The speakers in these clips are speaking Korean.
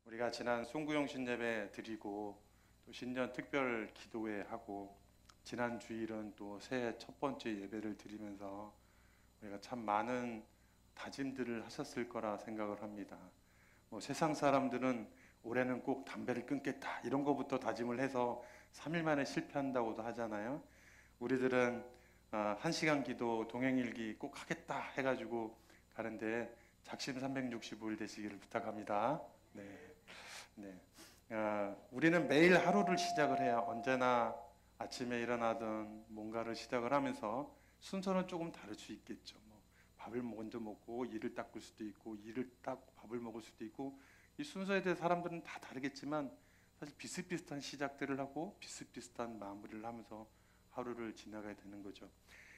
우리가 지난 송구영신 예배 드리고 또 신년 특별 기도회 하고 지난 주일은 또 새해 첫 번째 예배를 드리면서 우리가 참 많은 다짐들을 하셨을 거라 생각을 합니다. 세상 사람들은 올해는 꼭 담배를 끊겠다 이런 거부터 다짐을 해서 3일 만에 실패한다고도 하잖아요. 우리들은 1시간 기도 동행일기 꼭 하겠다 해가지고 가는데 작심 365일 되시기를 부탁합니다. 네. 우리는 매일 하루를 시작을 해요. 언제나 아침에 일어나든 뭔가를 시작을 하면서 순서는 조금 다를 수 있겠죠. 밥을 먼저 먹고 이를 닦을 수도 있고 이를 닦고 밥을 먹을 수도 있고 이 순서에 대해 사람들은 다 다르겠지만 사실 비슷비슷한 시작들을 하고 비슷비슷한 마무리를 하면서 하루를 지나가야 되는 거죠.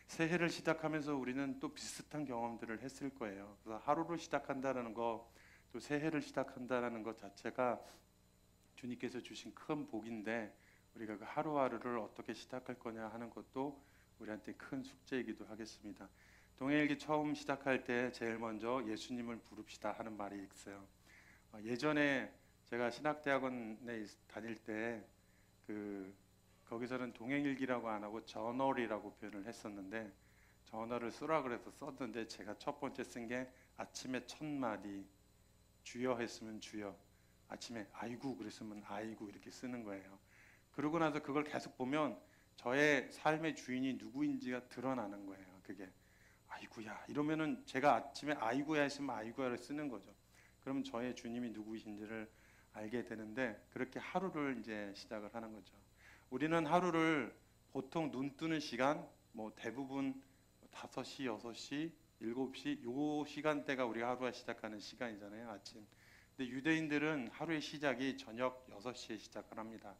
새해를 시작하면서 우리는 또 비슷한 경험들을 했을 거예요. 그래서 하루를 시작한다는 거, 또 새해를 시작한다는 것 자체가 주님께서 주신 큰 복인데 우리가 그 하루하루를 어떻게 시작할 거냐 하는 것도 우리한테 큰 숙제이기도 하겠습니다. 동해일기 처음 시작할 때 제일 먼저 예수님을 부릅시다 하는 말이 있어요. 예전에 제가 신학대학원에 다닐 때 거기서는 동행일기라고 안 하고 저널이라고 표현을 했었는데 저널을 쓰라 그래서 썼는데 제가 첫 번째 쓴 게 아침에 첫 마디 주여 했으면 주여, 아침에 아이고 그랬으면 아이고 이렇게 쓰는 거예요. 그러고 나서 그걸 계속 보면 저의 삶의 주인이 누구인지가 드러나는 거예요. 그게 아이고야 이러면은 제가 아침에 아이고야 했으면 아이고야를 쓰는 거죠. 그러면 저의 주님이 누구이신지를 알게 되는데 그렇게 하루를 이제 시작을 하는 거죠. 우리는 하루를 보통 눈 뜨는 시간 대부분 5시, 6시, 7시 요 시간대가 우리가 하루가 시작하는 시간이잖아요. 아침. 근데 유대인들은 하루의 시작이 저녁 6시에 시작을 합니다.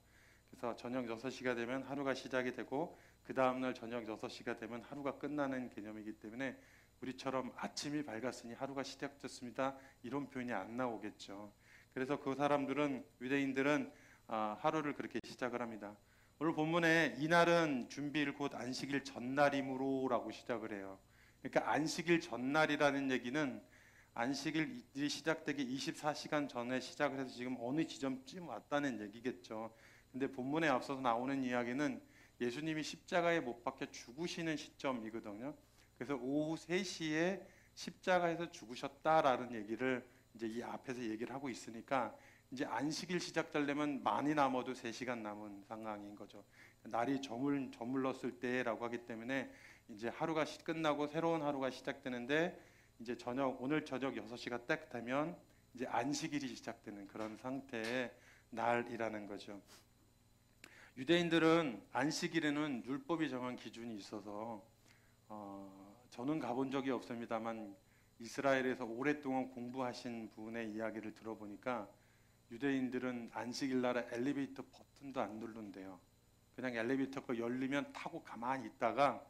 그래서 저녁 6시가 되면 하루가 시작이 되고 그 다음날 저녁 6시가 되면 하루가 끝나는 개념이기 때문에 우리처럼 아침이 밝았으니 하루가 시작됐습니다 이런 표현이 안 나오겠죠. 그래서 그 사람들은 유대인들은 하루를 그렇게 시작을 합니다. 오늘 본문에 이날은 준비일 곧 안식일 전날이므로 라고 시작을 해요. 그러니까 안식일 전날이라는 얘기는 안식일이 시작되기 24시간 전에 시작을 해서 지금 어느 지점쯤 왔다는 얘기겠죠. 근데 본문에 앞서서 나오는 이야기는 예수님이 십자가에 못 박혀 죽으시는 시점이거든요. 그래서 오후 3시에 십자가에서 죽으셨다라는 얘기를 이제 이 앞에서 얘기를 하고 있으니까 이제 안식일 시작되려면 많이 남아도 3시간 남은 상황인 거죠. 날이 저물렀을 때라고 하기 때문에 이제 하루가 끝나고 새로운 하루가 시작되는데 이제 오늘 저녁 6시가 딱 되면 이제 안식일이 시작되는 그런 상태의 날이라는 거죠. 유대인들은 안식일에는 율법이 정한 기준이 있어서 저는 가본 적이 없습니다만 이스라엘에서 오랫동안 공부하신 분의 이야기를 들어보니까 유대인들은 안식일 날에 엘리베이터 버튼도 안 누른대요. 그냥 엘리베이터가 열리면 타고 가만히 있다가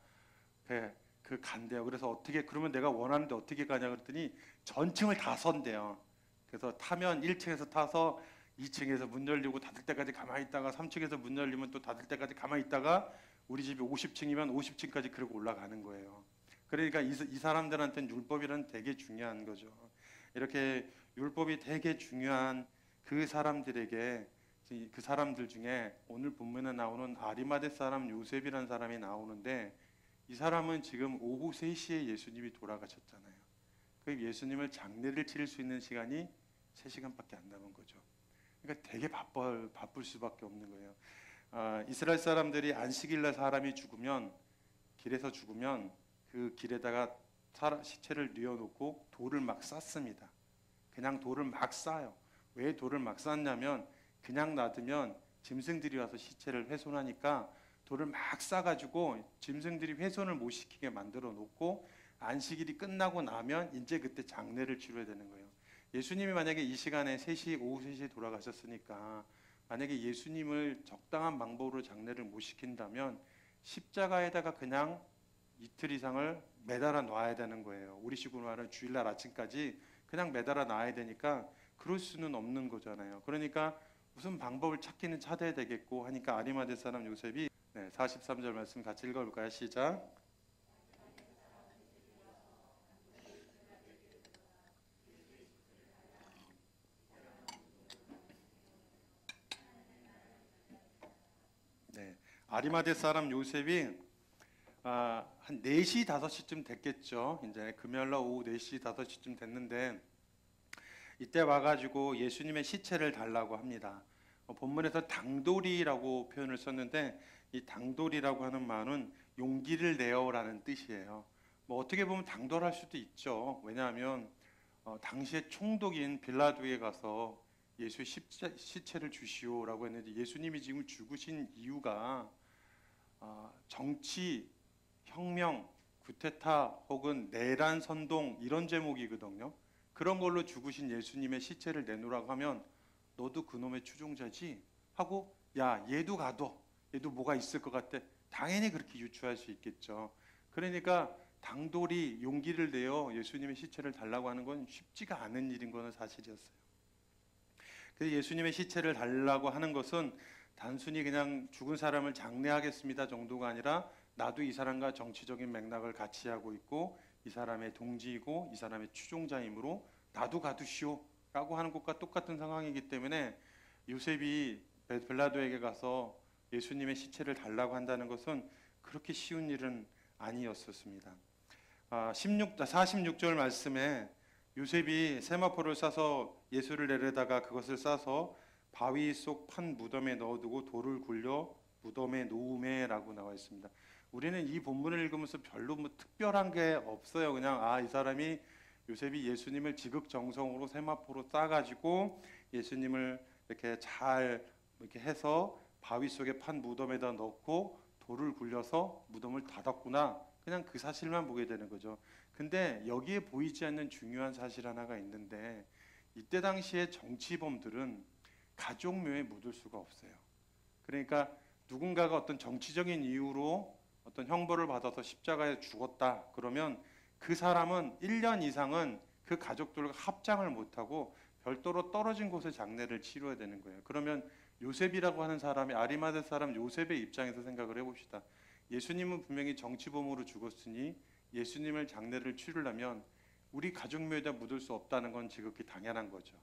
간대요. 그래서 그러면 내가 원하는데 어떻게 가냐 그랬더니 전층을 다 선대요. 그래서 타면 1층에서 타서 2층에서 문 열리고 닫을 때까지 가만히 있다가 3층에서 문 열리면 또 닫을 때까지 가만히 있다가 우리 집이 50층이면 50층까지 그러고 올라가는 거예요. 그러니까 이 사람들한테는 율법이란 되게 중요한 거죠. 이렇게 율법이 되게 중요한 그 사람들에게 그 사람들 중에 오늘 본문에 나오는 아리마대 사람 요셉이라는 사람이 나오는데 이 사람은 지금 오후 3시에 예수님이 돌아가셨잖아요. 그 예수님을 장례를 치를 수 있는 시간이 3시간밖에 안 남은 거죠. 그러니까 되게 바쁠 수밖에 없는 거예요. 이스라엘 사람들이 안식일날 사람이 죽으면 길에서 죽으면 그 길에다가 시체를 뉘어놓고 돌을 막 쌌습니다. 그냥 돌을 막 싸요. 왜 돌을 막 쌌냐면 그냥 놔두면 짐승들이 와서 시체를 훼손하니까 돌을 막 싸가지고 짐승들이 훼손을 못 시키게 만들어 놓고 안식일이 끝나고 나면 이제 그때 장례를 치러야 되는 거예요. 예수님이 만약에 이 시간에 오후 3시에 돌아가셨으니까 만약에 예수님을 적당한 방법으로 장례를 못 시킨다면 십자가에다가 그냥 이틀 이상을 매달아 놔야 되는 거예요. 우리식으로 말하면 주일날 아침까지 그냥 매달아 놔야 되니까 그럴 수는 없는 거잖아요. 그러니까 무슨 방법을 찾기는 찾아야 되겠고 하니까 아리마대 사람 요셉이 43절 말씀 같이 읽어볼까요? 시작. 아리마대 사람 요셉이 한 4시 5시쯤 됐겠죠. 이제 금요일날 오후 4시 5시쯤 됐는데 이때 와가지고 예수님의 시체를 달라고 합니다. 본문에서 당돌이라고 표현을 썼는데 이 당돌이라고 하는 말은 용기를 내어라는 뜻이에요. 뭐 어떻게 보면 당돌할 수도 있죠. 왜냐하면 당시에 총독인 빌라도에 가서 예수 시체를 주시오라고 했는데 예수님이 지금 죽으신 이유가 정치, 혁명, 구테타 혹은 내란 선동 이런 제목이거든요. 그런 걸로 죽으신 예수님의 시체를 내놓으라고 하면 너도 그놈의 추종자지? 하고 야 얘도 가둬. 얘도 뭐가 있을 것 같아. 당연히 그렇게 유추할 수 있겠죠. 그러니까 당돌이 용기를 내어 예수님의 시체를 달라고 하는 건 쉽지가 않은 일인 것은 사실이었어요. 그래서 예수님의 시체를 달라고 하는 것은 단순히 그냥 죽은 사람을 장례하겠습니다 정도가 아니라 나도 이 사람과 정치적인 맥락을 같이 하고 있고 이 사람의 동지이고 이 사람의 추종자이므로 나도 가두시오 라고 하는 것과 똑같은 상황이기 때문에 요셉이 빌라도에게 가서 예수님의 시체를 달라고 한다는 것은 그렇게 쉬운 일은 아니었었습니다. 46절 말씀에 요셉이 세마포를 싸서 예수를 내려다가 그것을 싸서 바위 속 판 무덤에 넣어두고 돌을 굴려 무덤에 놓음에라고 나와 있습니다. 우리는 이 본문을 읽으면서 별로 뭐 특별한 게 없어요. 그냥 이 사람이 요셉이 예수님을 지극정성으로 세마포로 싸가지고 예수님을 이렇게 잘 이렇게 해서 바위 속에 판 무덤에다 넣고 돌을 굴려서 무덤을 닫았구나. 그냥 그 사실만 보게 되는 거죠. 근데 여기에 보이지 않는 중요한 사실 하나가 있는데 이때 당시에 정치범들은 가족묘에 묻을 수가 없어요. 그러니까 누군가가 어떤 정치적인 이유로 어떤 형벌을 받아서 십자가에 죽었다. 그러면 그 사람은 1년 이상은 그 가족들과 합장을 못하고 별도로 떨어진 곳에 장례를 치러야 되는 거예요. 그러면 요셉이라고 하는 사람이 아리마대 사람 요셉의 입장에서 생각을 해봅시다. 예수님은 분명히 정치범으로 죽었으니 예수님을 장례를 치르려면 우리 가족묘에다 묻을 수 없다는 건 지극히 당연한 거죠.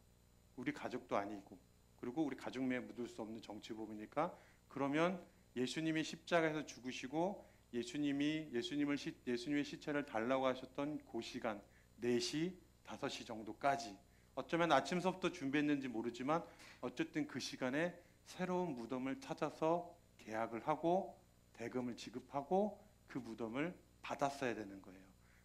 우리 가족도 아니고 그리고 우리 가족묘에 묻을 수 없는 정치범이니까 그러면 예수님이 십자가에서 죽으시고 예수님의 시체를 달라고 하셨던 그 시간 4시, 5시 정도까지 어쩌면 아침서부터 준비했는지 모르지만 어쨌든 그 시간에 새로운 무덤을 찾아서 계약을 하고 대금을 지급하고 그 무덤을 받았어야 되는 거예요.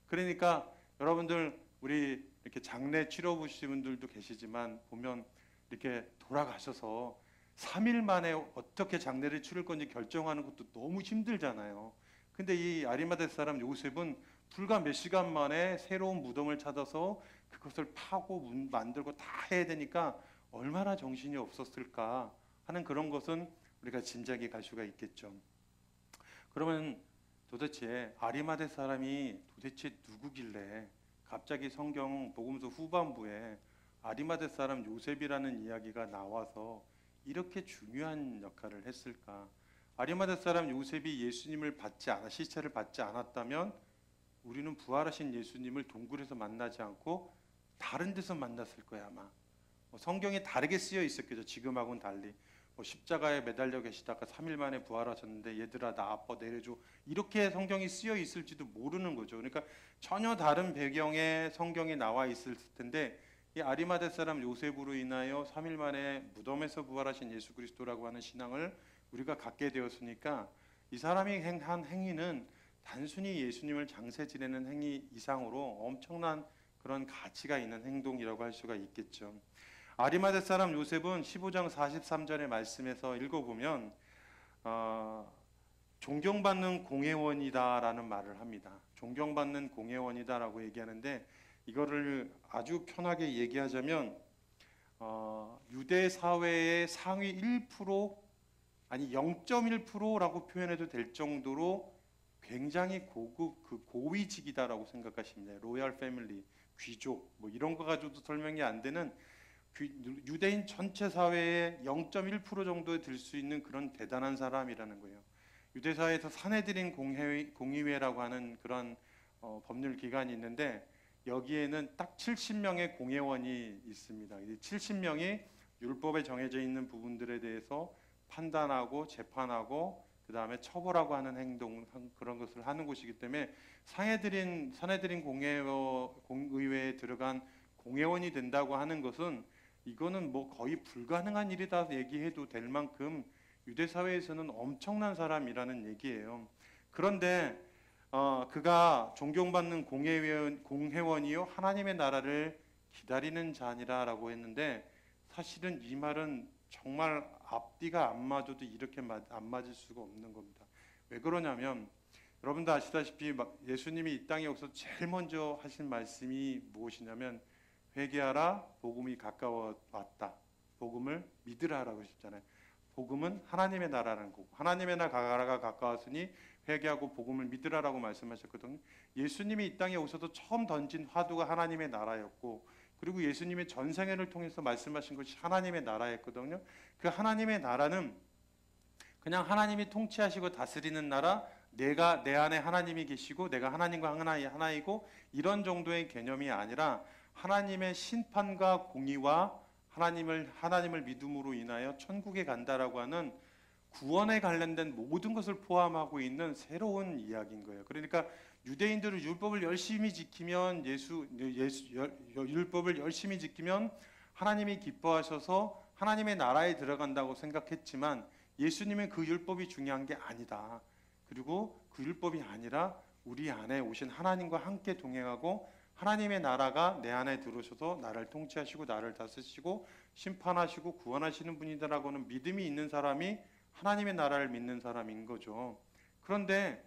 그러니까 여러분들 우리 이렇게 장례 치러 보신 분들도 계시지만 보면 이렇게 돌아가셔서 3일 만에 어떻게 장례를 치를 건지 결정하는 것도 너무 힘들잖아요. 근데 이 아리마대 사람 요셉은 불과 몇 시간 만에 새로운 무덤을 찾아서 그것을 파고 만들고 다 해야 되니까 얼마나 정신이 없었을까 하는 그런 것은 우리가 짐작이 갈 수가 있겠죠. 그러면 도대체 아리마대 사람이 도대체 누구길래 갑자기 성경 복음서 후반부에 아리마대 사람 요셉이라는 이야기가 나와서 이렇게 중요한 역할을 했을까? 아리마대 사람 요셉이 예수님을 시체를 받지 않았다면 우리는 부활하신 예수님을 동굴에서 만나지 않고 다른 데서 만났을 거야 아마. 성경이 다르게 쓰여 있었겠죠. 지금하고는 달리. 십자가에 매달려 계시다가 3일 만에 부활하셨는데 얘들아 나 아파 내려줘 이렇게 성경이 쓰여 있을지도 모르는 거죠. 그러니까 전혀 다른 배경의 성경이 나와 있을 텐데 이 아리마대 사람 요셉으로 인하여 3일 만에 무덤에서 부활하신 예수 그리스도라고 하는 신앙을 우리가 갖게 되었으니까 이 사람이 한 행위는 단순히 예수님을 장세 지내는 행위 이상으로 엄청난 그런 가치가 있는 행동이라고 할 수가 있겠죠. 아리마대 사람 요셉은 15장 43절의 말씀에서 읽어보면 존경받는 공회원이다라는 말을 합니다. 존경받는 공회원이다라고 얘기하는데 이거를 아주 편하게 얘기하자면 유대 사회의 상위 1% 아니 0.1%라고 표현해도 될 정도로 굉장히 고급 고위직이다라고 생각하시면 돼요. 로얄 패밀리, 귀족 뭐 이런 거 가지고도 설명이 안 되는 유대인 전체 사회의 0.1% 정도에 들 수 있는 그런 대단한 사람이라는 거예요. 유대 사회에서 사내들인 공의회라고 하는 그런 법률 기관이 있는데 여기에는 딱 70명의 공회원이 있습니다. 이 70명이 율법에 정해져 있는 부분들에 대해서 판단하고 재판하고 그 다음에 처벌하고 하는 행동 그런 것을 하는 곳이기 때문에 산해드린 공의회에 들어간 공회원이 된다고 하는 것은 이거는 뭐 거의 불가능한 일이다 얘기해도 될 만큼 유대 사회에서는 엄청난 사람이라는 얘기예요. 그런데 그가 존경받는 공회원이요 하나님의 나라를 기다리는 자니라라고 했는데 사실은 이 말은 정말 앞뒤가 안 맞아도 이렇게 안 맞을 수가 없는 겁니다. 왜 그러냐면 여러분도 아시다시피 예수님이 이 땅에 오셔서 제일 먼저 하신 말씀이 무엇이냐면 회개하라 복음이 가까워 왔다. 복음을 믿으라라고 하셨잖아요. 복음은 하나님의 나라라는 거고 하나님의 나라가 가까웠으니 회개하고 복음을 믿으라라고 말씀하셨거든요. 예수님이 이 땅에 오셔서 처음 던진 화두가 하나님의 나라였고 그리고 예수님의 전생애를 통해서 말씀하신 것이 하나님의 나라였거든요. 그 하나님의 나라는 그냥 하나님이 통치하시고 다스리는 나라, 내가 내 안에 하나님이 계시고 내가 하나님과 하나이고 이런 정도의 개념이 아니라 하나님의 심판과 공의와 하나님을 믿음으로 인하여 천국에 간다라고 하는 구원에 관련된 모든 것을 포함하고 있는 새로운 이야기인 거예요. 그러니까 유대인들은 율법을 열심히 지키면 율법을 열심히 지키면 하나님이 기뻐하셔서 하나님의 나라에 들어간다고 생각했지만 예수님은 그 율법이 중요한 게 아니다. 그리고 그 율법이 아니라 우리 안에 오신 하나님과 함께 동행하고 하나님의 나라가 내 안에 들어오셔서 나를 통치하시고 나를 다스리시고 심판하시고 구원하시는 분이다라고는 믿음이 있는 사람이 하나님의 나라를 믿는 사람인 거죠. 그런데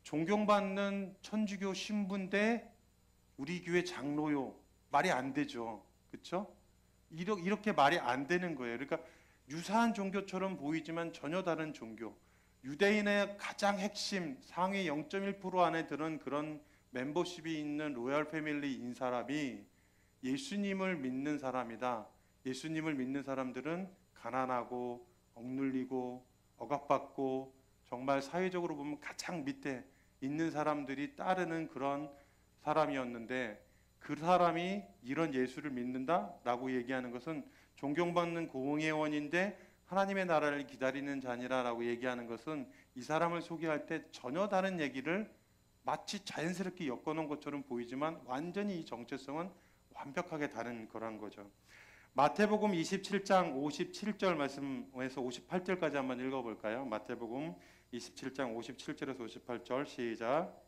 존경받는 천주교 신부인데 우리 교회 장로요. 말이 안 되죠. 그렇죠? 이렇게 말이 안 되는 거예요. 그러니까 유사한 종교처럼 보이지만 전혀 다른 종교. 유대인의 가장 핵심 상위 0.1% 안에 드는 그런 멤버십이 있는 로얄 패밀리인 사람이 예수님을 믿는 사람이다. 예수님을 믿는 사람들은 가난하고 억눌리고 억압받고 정말 사회적으로 보면 가장 밑에 있는 사람들이 따르는 그런 사람이었는데 그 사람이 이런 예수를 믿는다라고 얘기하는 것은 존경받는 공회원인데 하나님의 나라를 기다리는 자니라라고 얘기하는 것은 이 사람을 소개할 때 전혀 다른 얘기를 마치 자연스럽게 엮어놓은 것처럼 보이지만 완전히 이 정체성은 완벽하게 다른 거란 거죠. 마태복음 27장 57절 말씀에서 58절까지 한번 읽어볼까요? 마태복음 27장 57절에서 58절 시작.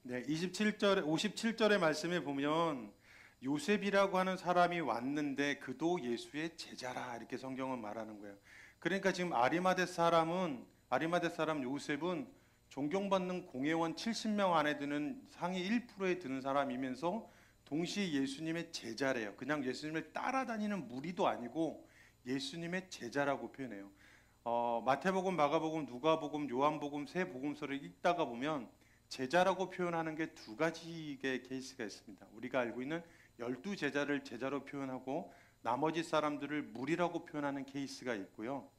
네, 57절의 말씀에 보면 요셉이라고 하는 사람이 왔는데 그도 예수의 제자라 이렇게 성경은 말하는 거예요. 그러니까 지금 아리마대 사람 요셉은 존경받는 공회원 70명 안에 드는 상위 1%에 드는 사람이면서 동시에 예수님의 제자래요. 그냥 예수님을 따라다니는 무리도 아니고 예수님의 제자라고 표현해요. 마태복음, 마가복음, 누가복음, 요한복음 세 복음서를 읽다가 보면 제자라고 표현하는 게 두 가지의 케이스가 있습니다. 우리가 알고 있는 12제자를 제자로 표현하고 나머지 사람들을 무리라고 표현하는 케이스가 있고요.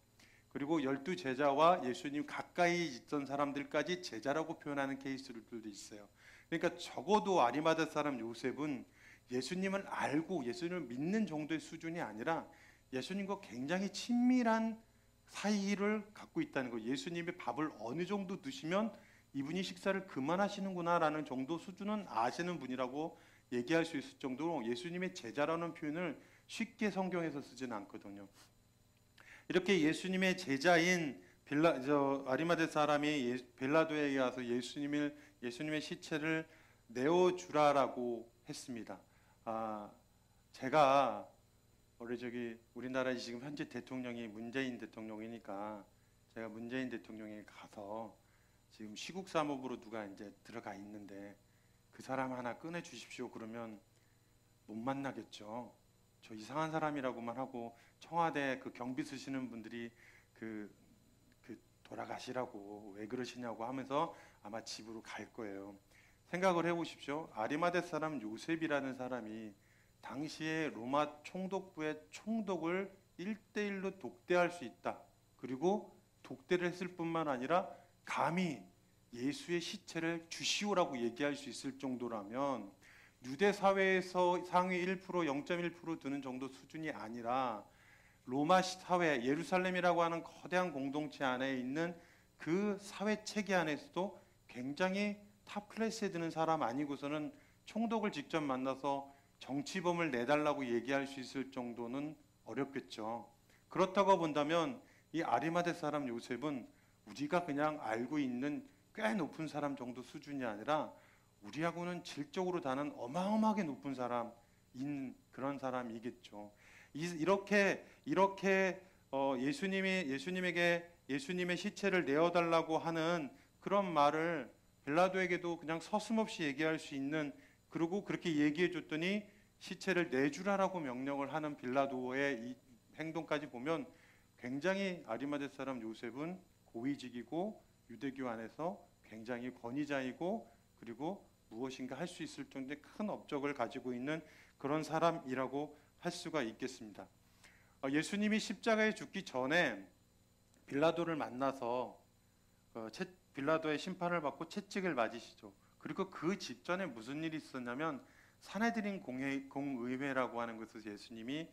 그리고 12제자와 예수님 가까이 있던 사람들까지 제자라고 표현하는 케이스들도 있어요. 그러니까 적어도 아리마대 사람 요셉은 예수님을 알고 예수님을 믿는 정도의 수준이 아니라 예수님과 굉장히 친밀한 사이를 갖고 있다는 거예요. 예수님의 밥을 어느 정도 드시면 이분이 식사를 그만하시는구나라는 정도 수준은 아시는 분이라고 얘기할 수 있을 정도로 예수님의 제자라는 표현을 쉽게 성경에서 쓰지는 않거든요. 이렇게 예수님의 제자인 아리마대 사람이 빌라도에게 와서 예수님의 시체를 내어주라라고 했습니다. 제가 우리나라 지금 현재 대통령이 문재인 대통령이니까 제가 문재인 대통령에 가서 지금 시국 사무부로 누가 이제 들어가 있는데 그 사람 하나 꺼내 주십시오 그러면 못 만나겠죠. 저 이상한 사람이라고만 하고 청와대 그 경비 쓰시는 분들이 그 돌아가시라고 왜 그러시냐고 하면서 아마 집으로 갈 거예요. 생각을 해보십시오. 아리마대 사람 요셉이라는 사람이 당시에 로마 총독부의 총독을 1대1로 독대할 수 있다. 그리고 독대를 했을 뿐만 아니라 감히 예수의 시체를 주시오라고 얘기할 수 있을 정도라면 유대 사회에서 상위 1%, 0.1% 드는 정도 수준이 아니라 로마 사회, 예루살렘이라고 하는 거대한 공동체 안에 있는 그 사회 체계 안에서도 굉장히 탑 클래스에 드는 사람 아니고서는 총독을 직접 만나서 정치범을 내달라고 얘기할 수 있을 정도는 어렵겠죠. 그렇다고 본다면 이 아리마대 사람 요셉은 우리가 그냥 알고 있는 꽤 높은 사람 정도 수준이 아니라 우리하고는 질적으로 다른 어마어마하게 높은 사람인 그런 사람이겠죠. 이렇게 예수님에게 예수님의 시체를 내어달라고 하는 그런 말을 빌라도에게도 그냥 서슴없이 얘기할 수 있는, 그리고 그렇게 얘기해 줬더니 시체를 내주라라고 명령을 하는 빌라도의 이 행동까지 보면 굉장히 아리마대 사람 요셉은 고위직이고 유대교 안에서 굉장히 권위자이고 그리고 무엇인가 할 수 있을 정도의 큰 업적을 가지고 있는 그런 사람이라고 할 수가 있겠습니다. 예수님이 십자가에 죽기 전에 빌라도를 만나서 빌라도의 심판을 받고 채찍을 맞으시죠. 그리고 그 직전에 무슨 일이 있었냐면 산헤드린 공의회라고 하는 곳에서 예수님이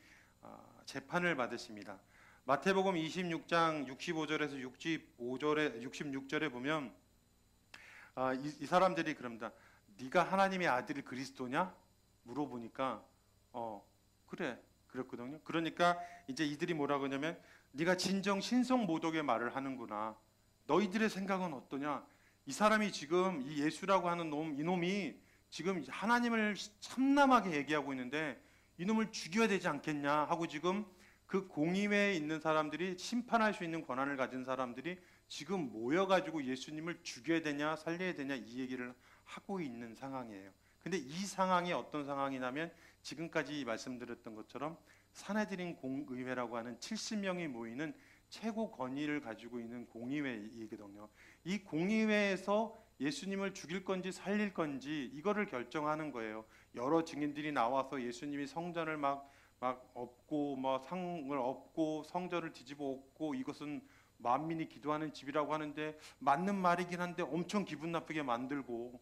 재판을 받으십니다. 마태복음 26장 65절에서 66절에 보면 이 사람들이 그럽니다. 네가 하나님의 아들 그리스도냐? 물어보니까 그래 그랬거든요. 그러니까 이제 이들이 뭐라고 하냐면 네가 진정 신성 모독의 말을 하는구나. 너희들의 생각은 어떠냐? 이 사람이 지금 이 예수라고 하는 이놈이 지금 하나님을 참남하게 얘기하고 있는데 이놈을 죽여야 되지 않겠냐 하고 지금 그 공의회에 있는 사람들이, 심판할 수 있는 권한을 가진 사람들이 지금 모여가지고 예수님을 죽여야 되냐 살려야 되냐 이 얘기를 하고 있는 상황이에요. 근데 이 상황이 어떤 상황이냐면 지금까지 말씀드렸던 것처럼 산헤드린 공의회라고 하는 70명이 모이는 최고 권위를 가지고 있는 공의회이거든요. 이 공의회에서 예수님을 죽일 건지 살릴 건지 이거를 결정하는 거예요. 여러 증인들이 나와서 예수님이 성전을 막 엎고 상을 엎고 성전을 뒤집어 엎고 이것은 만민이 기도하는 집이라고 하는데 맞는 말이긴 한데 엄청 기분 나쁘게 만들고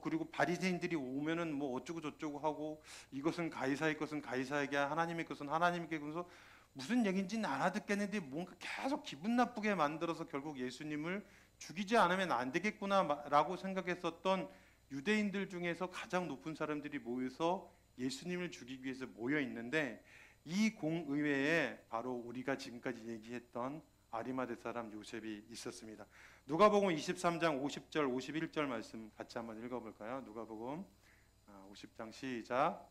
그리고 바리새인들이 오면은 어쩌고 저쩌고 하고 이것은 가이사의 것은 가이사에게 하나님의 것은 하나님께, 그래서 무슨 얘기인지는 알아듣겠는데 뭔가 계속 기분 나쁘게 만들어서 결국 예수님을 죽이지 않으면 안 되겠구나라고 생각했었던 유대인들 중에서 가장 높은 사람들이 모여서 예수님을 죽이기 위해서 모여 있는데 이 공의회에 바로 우리가 지금까지 얘기했던 아리마대 사람 요셉이 있었습니다. 누가복음 23장 50절 51절 말씀 같이 한번 읽어볼까요? 누가복음 50장 시작.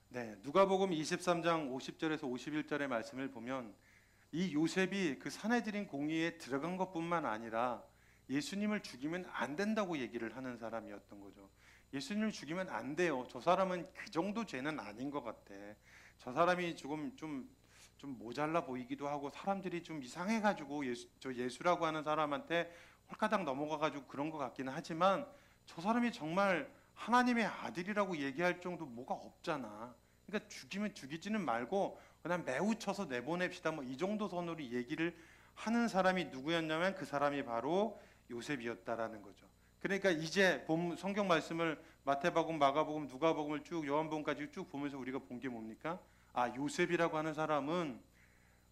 네, 누가복음 23장 50절에서 51절의 말씀을 보면 이 요셉이 그 산헤드린 공의에 들어간 것뿐만 아니라 예수님을 죽이면 안 된다고 얘기를 하는 사람이었던 거죠. 예수님을 죽이면 안 돼요. 저 사람은 그 정도 죄는 아닌 것 같아. 저 사람이 조금 좀 모자라 보이기도 하고 사람들이 좀 이상해가지고 예수라고 하는 사람한테 홀까당 넘어가가지고 그런 것 같기는 하지만 저 사람이 정말 하나님의 아들이라고 얘기할 정도 뭐가 없잖아. 그러니까 죽이면 죽이지는 말고 그냥 매우 쳐서 내보냅시다. 이 정도 선으로 얘기를 하는 사람이 누구였냐면 그 사람이 바로 요셉이었다라는 거죠. 그러니까 이제 성경 말씀을 마태복음, 마가복음, 누가복음을 쭉 요한복음까지 쭉 보면서 우리가 본 게 뭡니까? 요셉이라고 하는 사람은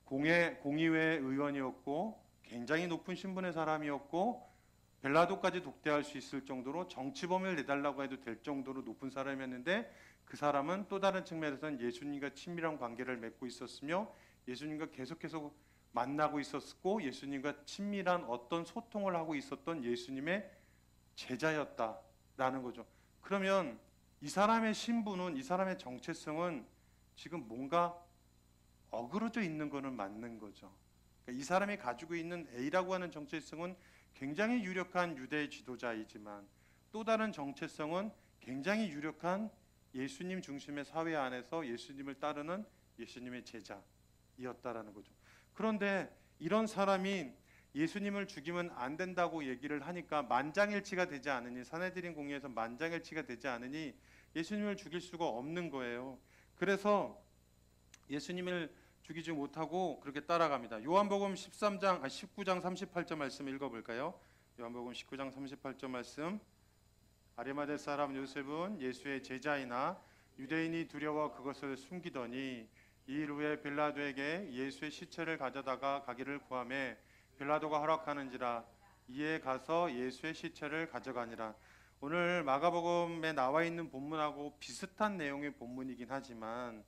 공의회 의원이었고 굉장히 높은 신분의 사람이었고 벨라도까지 독대할 수 있을 정도로 정치범을 내달라고 해도 될 정도로 높은 사람이었는데 그 사람은 또 다른 측면에서는 예수님과 친밀한 관계를 맺고 있었으며 예수님과 계속해서 만나고 있었고 예수님과 친밀한 어떤 소통을 하고 있었던 예수님의 제자였다라는 거죠. 그러면 이 사람의 신분은, 이 사람의 정체성은 지금 뭔가 어그러져 있는 거는 맞는 거죠. 그러니까 이 사람이 가지고 있는 A라고 하는 정체성은 굉장히 유력한 유대 지도자이지만 또 다른 정체성은 굉장히 유력한 예수님 중심의 사회 안에서 예수님을 따르는 예수님의 제자이었다라는 거죠. 그런데 이런 사람이 예수님을 죽이면 안 된다고 얘기를 하니까 만장일치가 되지 않으니, 산헤드린 공의에서 만장일치가 되지 않으니 예수님을 죽일 수가 없는 거예요. 그래서 예수님을 죽이지 못하고 그렇게 따라갑니다. 요한복음 19장 38절 말씀 읽어볼까요? 요한복음 19장 38절 말씀. 아리마대 사람 요셉은 예수의 제자이나 유대인이 두려워 그것을 숨기더니 이 일 후에 빌라도에게 예수의 시체를 가져다가 가기를 구하매 빌라도가 허락하는지라 이에 가서 예수의 시체를 가져가니라. 오늘 마가복음에 나와 있는 본문하고 비슷한 내용의 본문이긴 하지만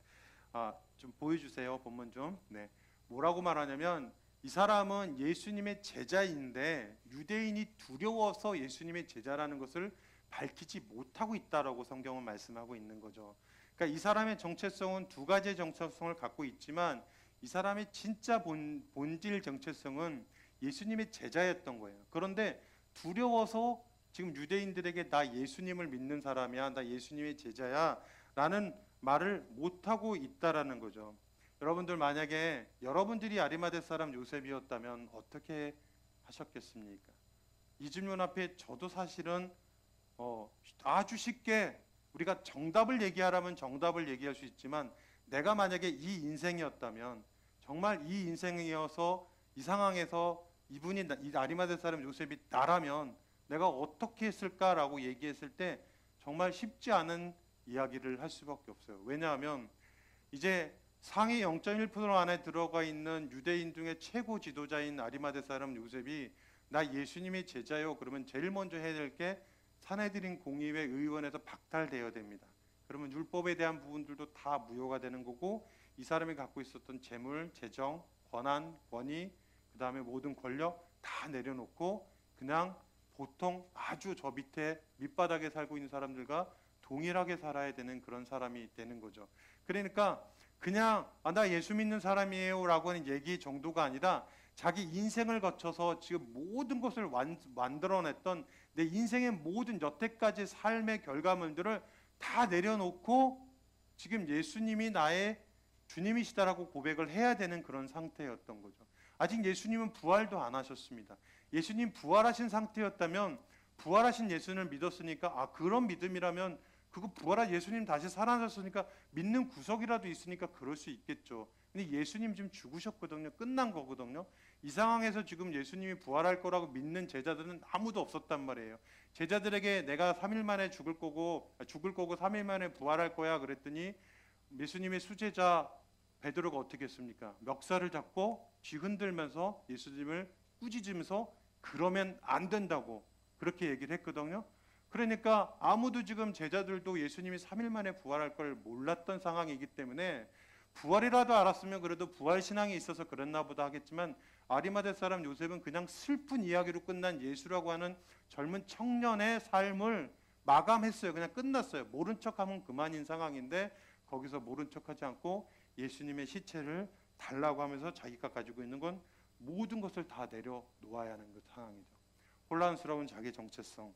좀 보여주세요. 본문 좀. 네. 뭐라고 말하냐면 이 사람은 예수님의 제자인데 유대인이 두려워서 예수님의 제자라는 것을 밝히지 못하고 있다라고 성경은 말씀하고 있는 거죠. 그러니까 이 사람의 정체성은 두 가지의 정체성을 갖고 있지만 이 사람의 진짜 본질 정체성은 예수님의 제자였던 거예요. 그런데 두려워서 지금 유대인들에게 나 예수님을 믿는 사람이야, 나 예수님의 제자야 라는 말을 못하고 있다라는 거죠. 여러분들 만약에 여러분들이 아리마대 사람 요셉이었다면 어떻게 하셨겠습니까? 이 질문 앞에 저도 사실은 아주 쉽게 우리가 정답을 얘기하라면 정답을 얘기할 수 있지만 내가 만약에 이 인생이었다면 정말 이 인생이어서 이 상황에서 이분이 이 아리마대 사람 요셉이 나라면 내가 어떻게 했을까라고 얘기했을 때 정말 쉽지 않은 이야기를 할 수밖에 없어요. 왜냐하면 이제 상위 0.1% 안에 들어가 있는 유대인 중에 최고 지도자인 아리마대 사람 요셉이 나 예수님의 제자요 그러면 제일 먼저 해야 될 게 산헤드린 공의회 의원에서 박탈되어야 됩니다. 그러면 율법에 대한 부분들도 다 무효가 되는 거고 이 사람이 갖고 있었던 재물, 재정, 권한, 권위, 그 다음에 모든 권력 다 내려놓고 그냥 보통 아주 저 밑에 밑바닥에 살고 있는 사람들과 동일하게 살아야 되는 그런 사람이 되는 거죠. 그러니까 그냥 나 예수 믿는 사람이에요 라고 하는 얘기 정도가 아니라 자기 인생을 거쳐서 지금 모든 것을 만들어냈던 내 인생의 모든 여태까지 삶의 결과물들을 다 내려놓고 지금 예수님이 나의 주님이시다라고 고백을 해야 되는 그런 상태였던 거죠. 아직 예수님은 부활도 안 하셨습니다. 예수님 부활하신 상태였다면 부활하신 예수님을 믿었으니까 그런 믿음이라면 그거 부활한 예수님 다시 살아나셨으니까 믿는 구석이라도 있으니까 그럴 수 있겠죠. 근데 예수님 지금 죽으셨거든요. 끝난 거거든요. 이 상황에서 지금 예수님이 부활할 거라고 믿는 제자들은 아무도 없었단 말이에요. 제자들에게 내가 3일 만에 죽을 거고 3일 만에 부활할 거야 그랬더니 예수님의 수제자 베드로가 어떻게 했습니까? 멱살을 잡고 쥐 흔들면서 예수님을 꾸짖으면서 그러면 안 된다고 그렇게 얘기를 했거든요. 그러니까 아무도 지금 제자들도 예수님이 3일 만에 부활할 걸 몰랐던 상황이기 때문에 부활이라도 알았으면 그래도 부활 신앙이 있어서 그랬나 보다 하겠지만 아리마대 사람 요셉은 그냥 슬픈 이야기로 끝난 예수라고 하는 젊은 청년의 삶을 마감했어요. 그냥 끝났어요. 모른 척하면 그만인 상황인데 거기서 모른 척하지 않고 예수님의 시체를 달라고 하면서 자기가 가지고 있는 건 모든 것을 다 내려놓아야 하는 그 상황이죠. 혼란스러운 자기 정체성.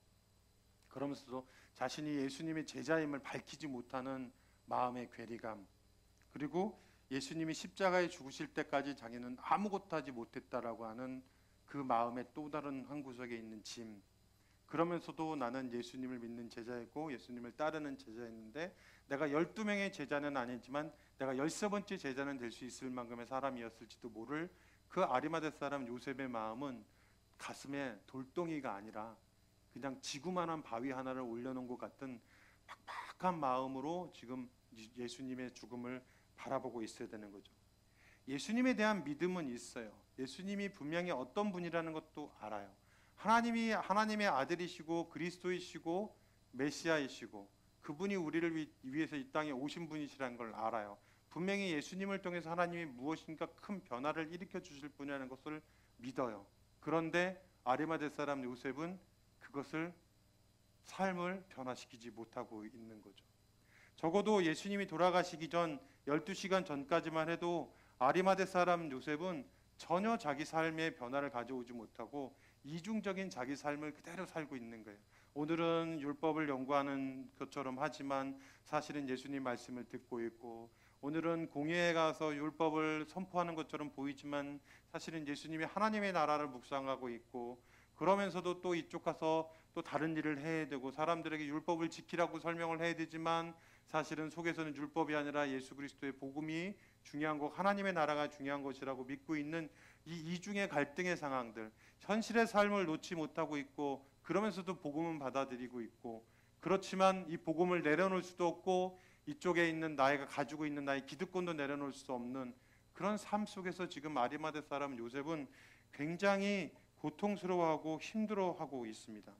그러면서도 자신이 예수님의 제자임을 밝히지 못하는 마음의 괴리감. 그리고 예수님이 십자가에 죽으실 때까지 자기는 아무것도 하지 못했다라고 하는 그 마음의 또 다른 한 구석에 있는 짐. 그러면서도 나는 예수님을 믿는 제자이고 예수님을 따르는 제자였는데 내가 12명의 제자는 아니지만 내가 13번째 제자는 될 수 있을 만큼의 사람이었을지도 모를 그 아리마대 사람 요셉의 마음은 가슴에 돌덩이가 아니라 그냥 지구만한 바위 하나를 올려놓은 것 같은 팍팍한 마음으로 지금 예수님의 죽음을 바라보고 있어야 되는 거죠. 예수님에 대한 믿음은 있어요. 예수님이 분명히 어떤 분이라는 것도 알아요. 하나님의 아들이시고 그리스도이시고 메시아이시고 그분이 우리를 위해서 이 땅에 오신 분이시라는 걸 알아요. 분명히 예수님을 통해서 하나님이 무엇인가 큰 변화를 일으켜 주실 분이라는 것을 믿어요. 그런데 아리마대 사람 요셉은 그것을 삶을 변화시키지 못하고 있는 거죠. 적어도 예수님이 돌아가시기 전 12시간 전까지만 해도 아리마대 사람 요셉은 전혀 자기 삶의 변화를 가져오지 못하고 이중적인 자기 삶을 그대로 살고 있는 거예요. 오늘은 율법을 연구하는 것처럼 하지만 사실은 예수님 말씀을 듣고 있고 오늘은 공회에 가서 율법을 선포하는 것처럼 보이지만 사실은 예수님이 하나님의 나라를 묵상하고 있고, 그러면서도 또 이쪽 가서 또 다른 일을 해야 되고 사람들에게 율법을 지키라고 설명을 해야 되지만 사실은 속에서는 율법이 아니라 예수 그리스도의 복음이 중요한 것, 하나님의 나라가 중요한 것이라고 믿고 있는 이 이중의 갈등의 상황들, 현실의 삶을 놓지 못하고 있고 그러면서도 복음은 받아들이고 있고, 그렇지만 이 복음을 내려놓을 수도 없고 이쪽에 있는 나이가 가지고 있는 나의 기득권도 내려놓을 수 없는 그런 삶 속에서 지금 아리마대 사람 요셉은 굉장히 고통스러워하고 힘들어하고 있습니다.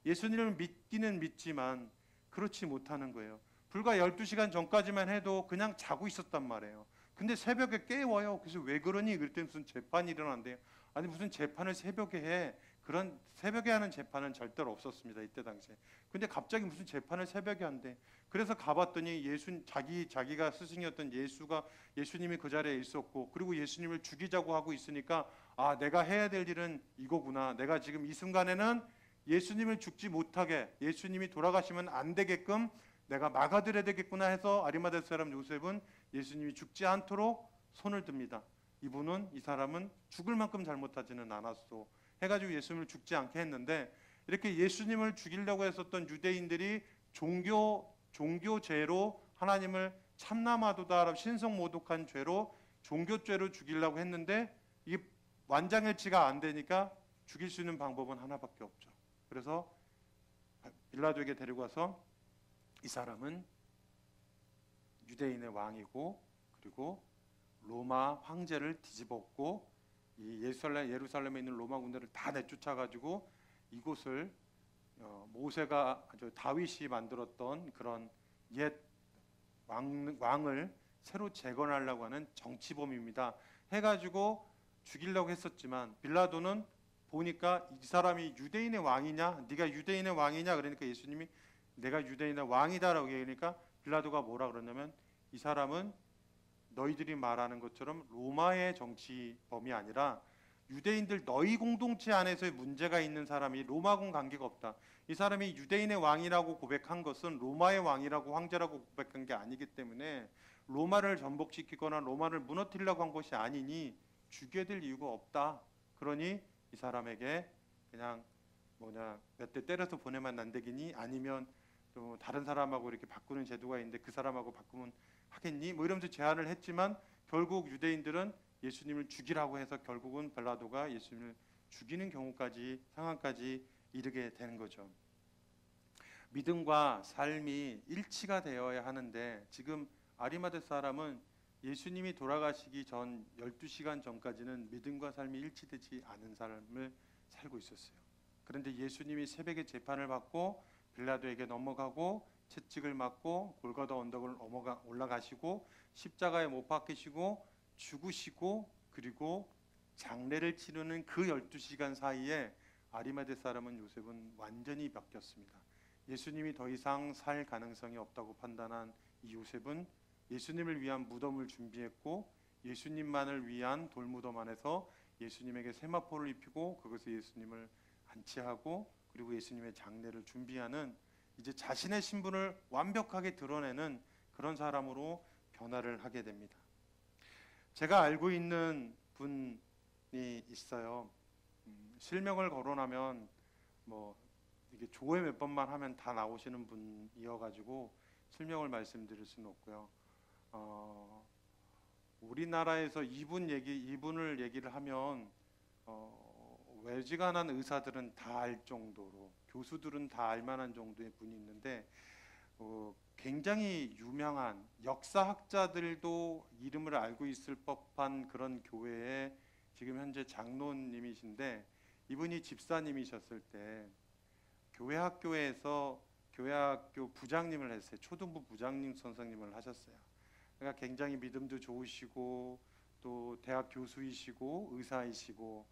예수님을 믿기는 믿지만 그렇지 못하는 거예요. 불과 12시간 전까지만 해도 그냥 자고 있었단 말이에요. 근데 새벽에 깨워요. 그래서 왜 그러니? 그랬더니 무슨 재판이 일어난대요. 아니 무슨 재판을 새벽에 해. 그런 새벽에 하는 재판은 절대로 없었습니다. 이때 당시에. 근데 갑자기 무슨 재판을 새벽에 한대. 그래서 가봤더니 자기가 스승이었던 예수님이 그 자리에 있었고, 그리고 예수님을 죽이자고 하고 있으니까 아, 내가 해야 될 일은 이거구나. 내가 지금 이 순간에는 예수님을 죽지 못하게, 예수님이 돌아가시면 안 되게끔 내가 막아드려야 되겠구나 해서 아리마대 사람 요셉은 예수님이 죽지 않도록 손을 듭니다. 이 사람은 죽을 만큼 잘못하지는 않았어 해가지고 예수님을 죽지 않게 했는데, 이렇게 예수님을 죽이려고 했었던 유대인들이 종교죄로 하나님을 참남하도다 신성모독한 죄로 종교죄로 죽이려고 했는데 이게 완장일치가 안 되니까 죽일 수 있는 방법은 하나밖에 없죠. 그래서 빌라도에게 데리고 와서 이 사람은 유대인의 왕이고 그리고 로마 황제를 뒤집었고 이 예루살렘에 있는 로마 군대를 다 내쫓아가지고 이곳을 다윗이 만들었던 그런 옛 왕을 새로 재건하려고 하는 정치범입니다 해가지고 죽이려고 했었지만, 빌라도는 보니까 이 사람이 유대인의 왕이냐, 네가 유대인의 왕이냐, 그러니까 예수님이 내가 유대인의 왕이다라고 얘기하니까 빌라도가 뭐라 그러냐면, 이 사람은 너희들이 말하는 것처럼 로마의 정치범이 아니라 유대인들 너희 공동체 안에서의 문제가 있는 사람이 로마군 관계가 없다. 이 사람이 유대인의 왕이라고 고백한 것은 로마의 왕이라고 황제라고 고백한 게 아니기 때문에 로마를 전복시키거나 로마를 무너뜨리려고 한 것이 아니니 죽여야 될 이유가 없다. 그러니 이 사람에게 그냥 몇 대 때려서 보내면 안 되겠니? 아니면 또 다른 사람하고 이렇게 바꾸는 제도가 있는데 그 사람하고 바꾸면 하겠니? 뭐 이러면서 제안을 했지만 결국 유대인들은 예수님을 죽이라고 해서 결국은 빌라도가 예수님을 죽이는 상황까지 이르게 되는 거죠. 믿음과 삶이 일치가 되어야 하는데 지금 아리마대 사람은 예수님이 돌아가시기 전 12시간 전까지는 믿음과 삶이 일치되지 않은 삶을 살고 있었어요. 그런데 예수님이 새벽에 재판을 받고 빌라도에게 넘어가고 채찍을 맞고 골고다 언덕을 올라가시고 십자가에 못 박히시고 죽으시고 그리고 장례를 치르는 그 12시간 사이에 아리마대 사람은 요셉은 완전히 바뀌었습니다. 예수님이 더 이상 살 가능성이 없다고 판단한 이 요셉은 예수님을 위한 무덤을 준비했고 예수님만을 위한 돌무덤 안에서 예수님에게 세마포를 입히고 그것에 예수님을 안치하고 그리고 예수님의 장례를 준비하는, 이제 자신의 신분을 완벽하게 드러내는 그런 사람으로 변화를 하게 됩니다. 제가 알고 있는 분이 있어요. 실명을 거론하면 이게 조회 몇 번만 하면 다 나오시는 분이어가지고 실명을 말씀드릴 수는 없고요. 우리나라에서 이분을 얘기를 하면 외지간한 의사들은 다 알 정도로, 교수들은 다 알만한 정도의 분이 있는데 굉장히 유명한 역사학자들도 이름을 알고 있을 법한 그런 교회의 지금 현재 장로님이신데, 이분이 집사님이셨을 때 교회학교 부장님을 했어요. 초등부 부장님 선생님을 하셨어요. 그러니까 굉장히 믿음도 좋으시고 또 대학 교수이시고 의사이시고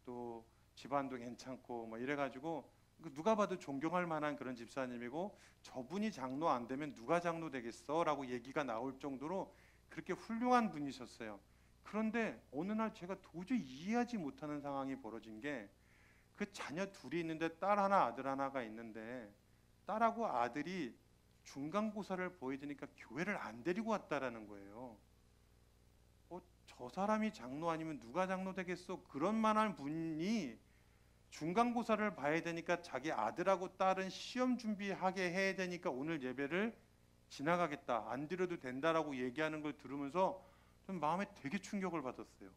또 집안도 괜찮고 이래가지고 누가 봐도 존경할 만한 그런 집사님이고, 저분이 장로 안 되면 누가 장로 되겠어? 라고 얘기가 나올 정도로 그렇게 훌륭한 분이셨어요. 그런데 어느 날 제가 도저히 이해하지 못하는 상황이 벌어진 게, 그 자녀 둘이 있는데 딸 하나 아들 하나가 있는데 딸하고 아들이 중간고사를 보여야 되니까 교회를 안 데리고 왔다라는 거예요. 저 사람이 장로 아니면 누가 장로 되겠어? 그런 만한 분이 중간고사를 봐야 되니까 자기 아들하고 딸은 시험 준비하게 해야 되니까 오늘 예배를 지나가겠다, 안 드려도 된다라고 얘기하는 걸 들으면서 좀 마음에 되게 충격을 받았어요.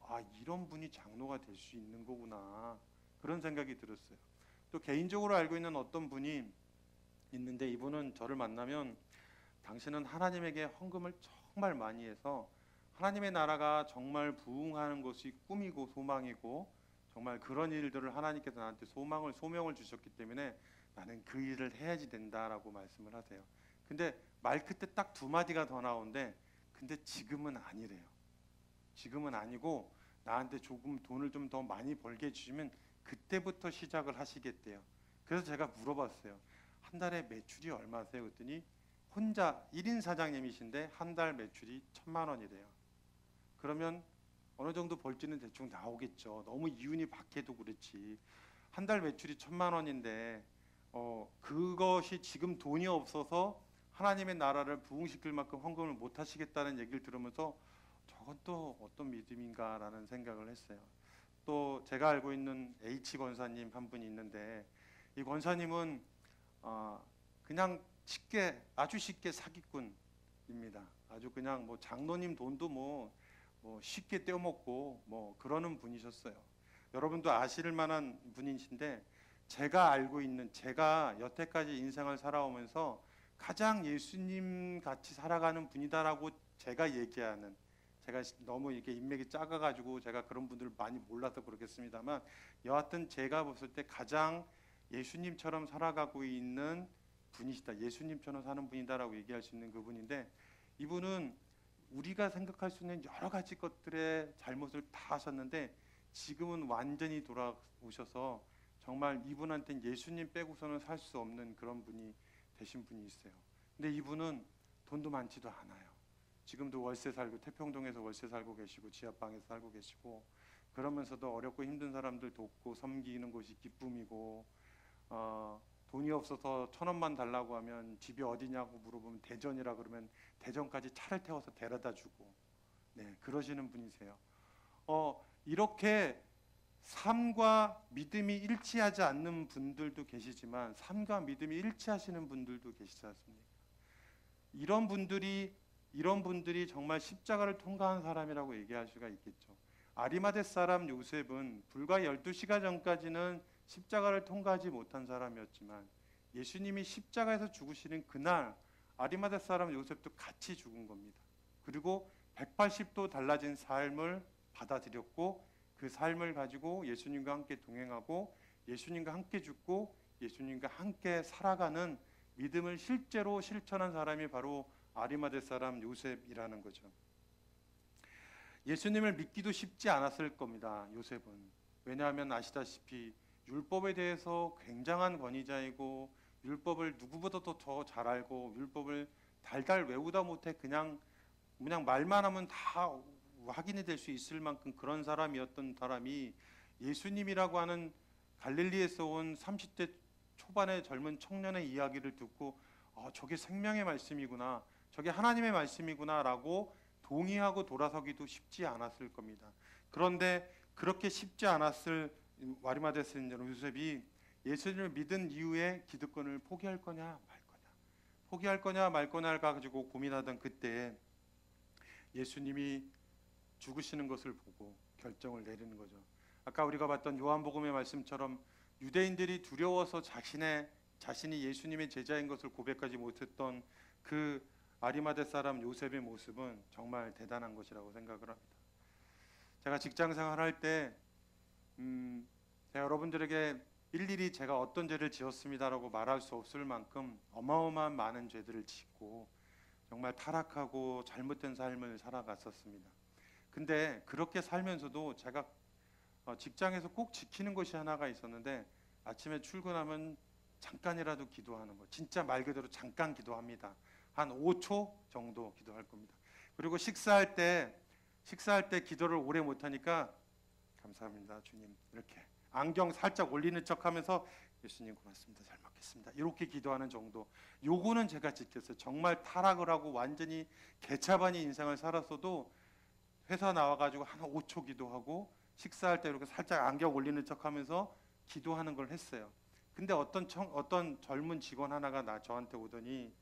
아, 이런 분이 장로가 될 수 있는 거구나, 그런 생각이 들었어요. 또 개인적으로 알고 있는 어떤 분이 있는데, 이분은 저를 만나면 당신은 하나님에게 헌금을 정말 많이 해서 하나님의 나라가 정말 부흥하는 것이 꿈이고 소망이고 정말 그런 일들을 하나님께서 나한테 소명을 주셨기 때문에 나는 그 일을 해야지 된다라고 말씀을 하세요. 근데 말 끝에 딱 두 마디가 더 나오는데, 근데 지금은 아니래요. 지금은 아니고 나한테 조금 돈을 좀 더 많이 벌게 해주시면 그때부터 시작을 하시겠대요. 그래서 제가 물어봤어요. 한 달에 매출이 얼마세요? 그랬더니 혼자 1인 사장님이신데 한 달 매출이 1,000만 원이래요. 그러면 어느 정도 벌지는 대충 나오겠죠. 너무 이윤이 박해도 그렇지. 한 달 매출이 1,000만 원인데 그것이 지금 돈이 없어서 하나님의 나라를 부흥시킬 만큼 헌금을 못 하시겠다는 얘기를 들으면서 저건 또 어떤 믿음인가라는 생각을 했어요. 또 제가 알고 있는 H 권사님 한 분이 있는데, 이 권사님은 그냥 아주 쉽게 사기꾼입니다. 아주 그냥 뭐 장로님 돈도 뭐 쉽게 떼어먹고 뭐 그러는 분이셨어요. 여러분도 아실 만한 분이신데, 제가 여태까지 인생을 살아오면서 가장 예수님 같이 살아가는 분이다라고 제가 얘기하는, 제가 너무 이렇게 인맥이 작아가지고 제가 그런 분들을 많이 몰라서 그렇겠습니다만, 여하튼 제가 봤을 때 가장 예수님처럼 살아가고 있는 분이시다, 예수님처럼 사는 분이다라고 얘기할 수 있는 그분인데, 이분은 우리가 생각할 수 있는 여러 가지 것들의 잘못을 다 하셨는데 지금은 완전히 돌아오셔서 정말 이분한테는 예수님 빼고서는 살 수 없는 그런 분이 되신 분이 있어요. 근데 이분은 돈도 많지도 않아요. 지금도 월세 살고, 태평동에서 월세 살고 계시고 지하방에서 살고 계시고, 그러면서도 어렵고 힘든 사람들 돕고 섬기는 것이 기쁨이고, 돈이 없어서 1,000원만 달라고 하면 집이 어디냐고 물어보면 대전이라 그러면 대전까지 차를 태워서 데려다 주고, 네, 그러시는 분이세요. 이렇게 삶과 믿음이 일치하지 않는 분들도 계시지만 삶과 믿음이 일치하시는 분들도 계시지 않습니까? 이런 분들이 정말 십자가를 통과한 사람이라고 얘기할 수가 있겠죠. 아리마대 사람 요셉은 불과 12시간 전까지는 십자가를 통과하지 못한 사람이었지만 예수님이 십자가에서 죽으시는 그날 아리마대 사람 요셉도 같이 죽은 겁니다. 그리고 180도 달라진 삶을 받아들였고, 그 삶을 가지고 예수님과 함께 동행하고 예수님과 함께 죽고 예수님과 함께 살아가는 믿음을 실제로 실천한 사람이 바로 아리마대 사람 요셉이라는 거죠. 예수님을 믿기도 쉽지 않았을 겁니다, 요셉은. 왜냐하면 아시다시피 율법에 대해서 굉장한 권위자이고 율법을 누구보다도 더 잘 알고 율법을 달달 외우다 못해 그냥 말만 하면 다 확인이 될 수 있을 만큼 그런 사람이었던 사람이 예수님이라고 하는 갈릴리에서 온 30대 초반의 젊은 청년의 이야기를 듣고 저게 생명의 말씀이구나, 저게 하나님의 말씀이구나 라고 동의하고 돌아서기도 쉽지 않았을 겁니다. 그런데 그렇게 쉽지 않았을 아리마대 사람 요셉이 예수님을 믿은 이후에 기득권을 포기할 거냐 말 거냐를 가지고 고민하던 그때에 예수님이 죽으시는 것을 보고 결정을 내리는 거죠. 아까 우리가 봤던 요한복음의 말씀처럼 유대인들이 두려워서 자신이 예수님의 제자인 것을 고백하지 못했던 그 아리마대 사람 요셉의 모습은 정말 대단한 것이라고 생각을 합니다. 제가 직장 생활할 때 제가 여러분들에게 일일이 제가 어떤 죄를 지었습니다라고 말할 수 없을 만큼 어마어마한 많은 죄들을 짓고 정말 타락하고 잘못된 삶을 살아갔었습니다. 근데 그렇게 살면서도 제가 직장에서 꼭 지키는 것이 하나가 있었는데, 아침에 출근하면 잠깐이라도 기도하는 거. 진짜 말 그대로 잠깐 기도합니다. 한 5초 정도 기도할 겁니다. 그리고 식사할 때 기도를 오래 못하니까 감사합니다 주님 이렇게 안경 살짝 올리는 척하면서 예수님 고맙습니다, 잘 먹겠습니다, 이렇게 기도하는 정도. 요거는 제가 지켰어요. 정말 타락을 하고 완전히 개차반의 인생을 살았어도 회사 나와가지고 한 5초 기도하고 식사할 때 이렇게 살짝 안경 올리는 척하면서 기도하는 걸 했어요. 근데 어떤 젊은 직원 하나가 저한테 오더니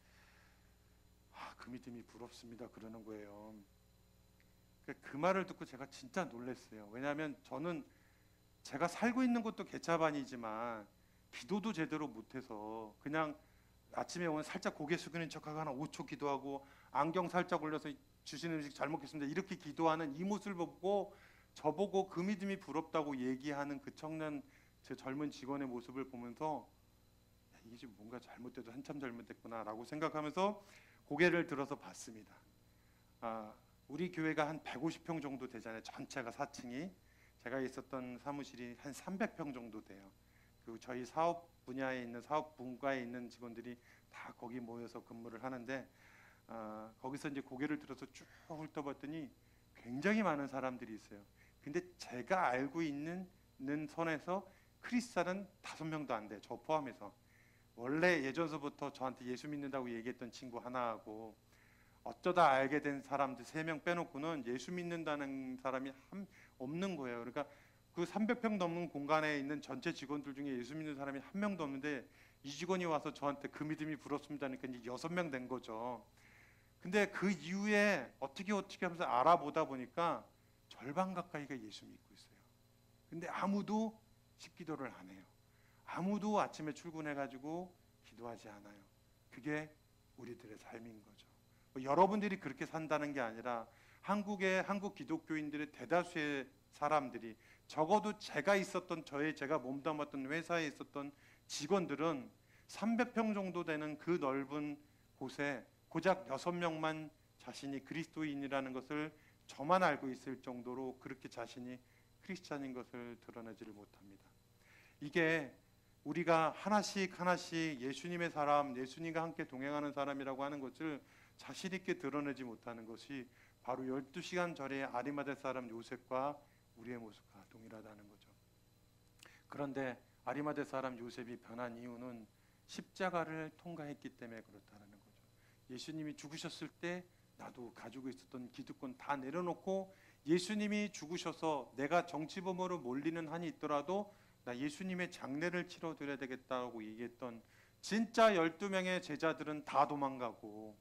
그 믿음이 부럽습니다 그러는 거예요. 그 말을 듣고 제가 진짜 놀랐어요. 왜냐하면 저는 제가 살고 있는 것도 개차반이지만 기도도 제대로 못해서 그냥 아침에 오면 살짝 고개 숙이는 척하고 한 5초 기도하고 안경 살짝 올려서 주시는 음식 잘 먹겠습니다 이렇게 기도하는 이 모습을 보고 저보고 그 믿음이 부럽다고 얘기하는 그 청년, 제 젊은 직원의 모습을 보면서 이게 지금 뭔가 잘못돼도 한참 잘못됐구나라고 생각하면서 고개를 들어서 봤습니다. 우리 교회가 한 150평 정도 되잖아요. 전체가 4층이. 제가 있었던 사무실이 한 300평 정도 돼요. 그리고 저희 사업 분야에 있는 사업 분과에 있는 직원들이 다 거기 모여서 근무를 하는데 거기서 이제 고개를 들어서 쭉 훑어봤더니 굉장히 많은 사람들이 있어요. 근데 제가 알고 있는 선에서 크리스찬은 5명도 안 돼요. 저 포함해서. 원래 예전서부터 저한테 예수 믿는다고 얘기했던 친구 하나하고 어쩌다 알게 된 사람들 3명 빼놓고는 예수 믿는다는 사람이 없는 거예요. 그러니까 그 300평 넘는 공간에 있는 전체 직원들 중에 예수 믿는 사람이 한 명도 없는데 이 직원이 와서 저한테 그 믿음이 부럽습니다 하니까 이제 6명 된 거죠. 근데 그 이후에 어떻게 하면서 알아보다 보니까 절반 가까이가 예수 믿고 있어요. 근데 아무도 식기도를 안 해요. 아무도 아침에 출근해가지고 기도하지 않아요. 그게 우리들의 삶인 거죠. 여러분들이 그렇게 산다는 게 아니라 한국 기독교인들의 대다수의 사람들이, 적어도 제가 몸담았던 회사에 있었던 직원들은 300평 정도 되는 그 넓은 곳에 고작 6명만 자신이 그리스도인이라는 것을 저만 알고 있을 정도로 그렇게 자신이 크리스찬인 것을 드러내지를 못합니다. 이게 우리가 하나씩 예수님의 사람, 예수님과 함께 동행하는 사람이라고 하는 것을 자신 있게 드러내지 못하는 것이 바로 12시간 절의 아리마대 사람 요셉과 우리의 모습과 동일하다는 거죠. 그런데 아리마대 사람 요셉이 변한 이유는 십자가를 통과했기 때문에 그렇다는 거죠. 예수님이 죽으셨을 때 나도 가지고 있었던 기득권 다 내려놓고 예수님이 죽으셔서 내가 정치범으로 몰리는 한이 있더라도 나 예수님의 장례를 치러드려야 되겠다고 얘기했던 진짜 12명의 제자들은 다 도망가고,